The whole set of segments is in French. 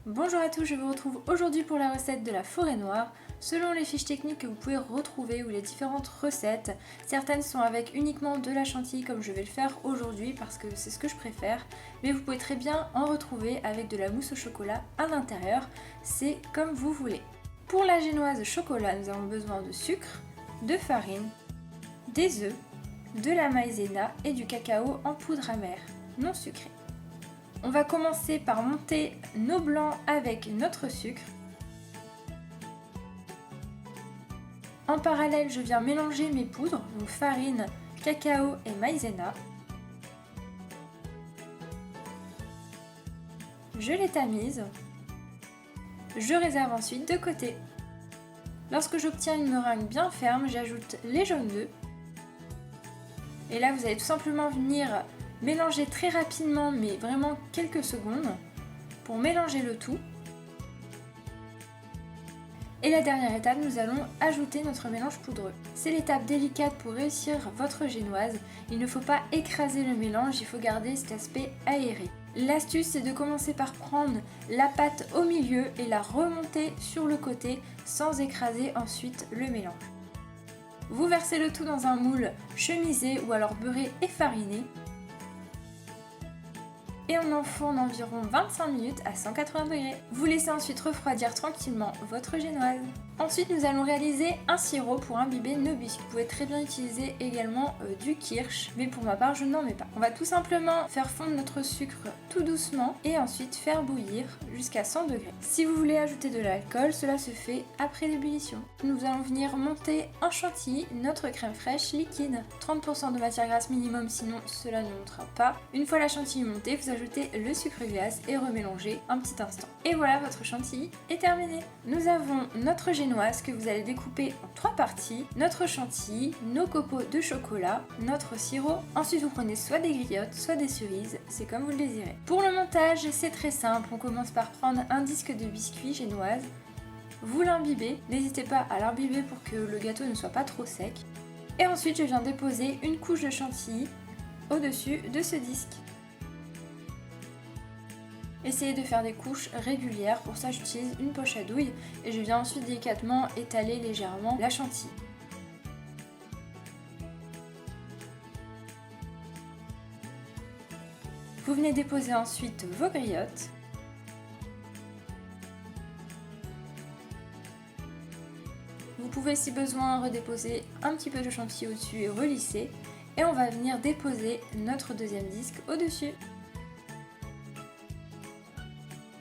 Bonjour à tous, je vous retrouve aujourd'hui pour la recette de la forêt noire. Selon les fiches techniques que vous pouvez retrouver ou les différentes recettes, certaines sont avec uniquement de la chantilly comme je vais le faire aujourd'hui parce que c'est ce que je préfère, mais vous pouvez très bien en retrouver avec de la mousse au chocolat à l'intérieur, c'est comme vous voulez. Pour la génoise chocolat, nous avons besoin de sucre, de farine, des œufs, de la maïzena et du cacao en poudre amère, non sucré. On va commencer par monter nos blancs avec notre sucre. En parallèle, je viens mélanger mes poudres, donc farine, cacao et maïzena. Je les tamise. Je réserve ensuite de côté. Lorsque j'obtiens une meringue bien ferme, j'ajoute les jaunes d'œufs. Et là, vous allez tout simplement venir mélanger très rapidement, mais vraiment quelques secondes, pour mélanger le tout. Et la dernière étape, nous allons ajouter notre mélange poudreux. C'est l'étape délicate pour réussir votre génoise. Il ne faut pas écraser le mélange, il faut garder cet aspect aéré. L'astuce, c'est de commencer par prendre la pâte au milieu et la remonter sur le côté sans écraser ensuite le mélange. Vous versez le tout dans un moule chemisé ou alors beurré et fariné. Et on enfourne environ 25 minutes à 180 degrés. Vous laissez ensuite refroidir tranquillement votre génoise. Ensuite, nous allons réaliser un sirop pour imbiber nos biscuits. Vous pouvez très bien utiliser également du kirsch, mais pour ma part, je n'en mets pas. On va tout simplement faire fondre notre sucre tout doucement et ensuite faire bouillir jusqu'à 100 degrés. Si vous voulez ajouter de l'alcool, cela se fait après l'ébullition. Nous allons venir monter en chantilly notre crème fraîche liquide. 30% de matière grasse minimum, sinon cela ne montera pas. Une fois la chantilly montée, vous ajoutez le sucre glace et remélangez un petit instant. Et voilà, votre chantilly est terminé. Nous avons notre génoise que vous allez découper en 3 parties, notre chantilly, nos copeaux de chocolat, notre sirop. Ensuite, vous prenez soit des griottes, soit des cerises, c'est comme vous le désirez. Pour le montage, c'est très simple. On commence par prendre un disque de biscuit génoise, vous l'imbibez. N'hésitez pas à l'imbiber pour que le gâteau ne soit pas trop sec. Et ensuite, je viens déposer une couche de chantilly au-dessus de ce disque. Essayez de faire des couches régulières, pour ça j'utilise une poche à douille et je viens ensuite délicatement étaler légèrement la chantilly. Vous venez déposer ensuite vos griottes. Vous pouvez si besoin redéposer un petit peu de chantilly au-dessus et relisser. Et on va venir déposer notre deuxième disque au-dessus.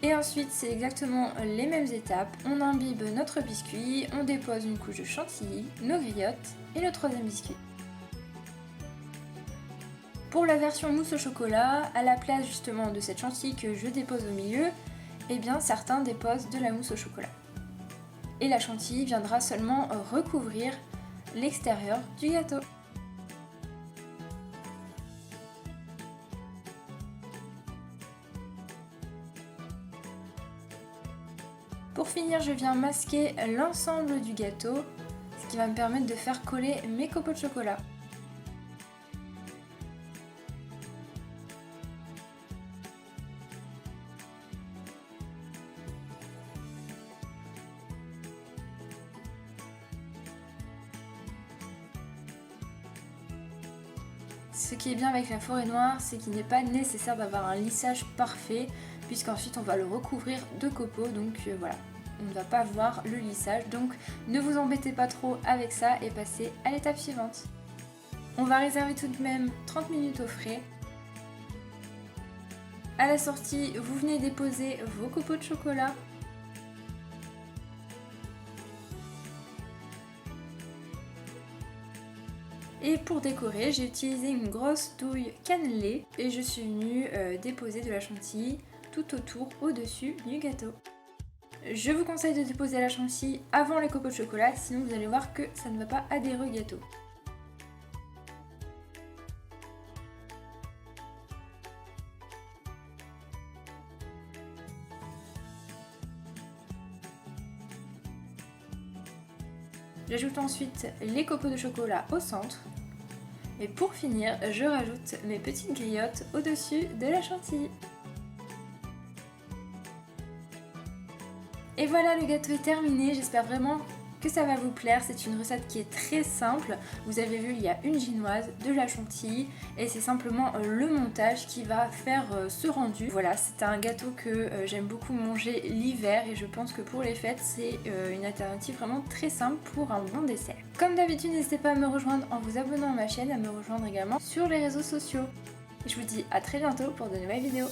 Et ensuite, c'est exactement les mêmes étapes. On imbibe notre biscuit, on dépose une couche de chantilly, nos griottes et le troisième biscuit. Pour la version mousse au chocolat, à la place justement de cette chantilly que je dépose au milieu, eh bien certains déposent de la mousse au chocolat. Et la chantilly viendra seulement recouvrir l'extérieur du gâteau. Pour finir, je viens masquer l'ensemble du gâteau, ce qui va me permettre de faire coller mes copeaux de chocolat. Ce qui est bien avec la forêt noire, c'est qu'il n'est pas nécessaire d'avoir un lissage parfait, puisqu'ensuite on va le recouvrir de copeaux, donc voilà, on ne va pas voir le lissage, donc ne vous embêtez pas trop avec ça et passez à l'étape suivante. On va réserver tout de même 30 minutes au frais. À la sortie, vous venez déposer vos copeaux de chocolat. Et pour décorer, j'ai utilisé une grosse douille cannelée et je suis venue déposer de la chantilly tout autour, au-dessus du gâteau. Je vous conseille de déposer la chantilly avant les copeaux de chocolat, sinon vous allez voir que ça ne va pas adhérer au gâteau. J'ajoute ensuite les copeaux de chocolat au centre. Et pour finir, je rajoute mes petites griottes au-dessus de la chantilly. Et voilà, le gâteau est terminé, j'espère vraiment que ça va vous plaire. C'est une recette qui est très simple. Vous avez vu, il y a une génoise, de la chantilly et c'est simplement le montage qui va faire ce rendu. Voilà, c'est un gâteau que j'aime beaucoup manger l'hiver et je pense que pour les fêtes c'est une alternative vraiment très simple pour un bon dessert. Comme d'habitude, n'hésitez pas à me rejoindre en vous abonnant à ma chaîne, à me rejoindre également sur les réseaux sociaux. Et je vous dis à très bientôt pour de nouvelles vidéos.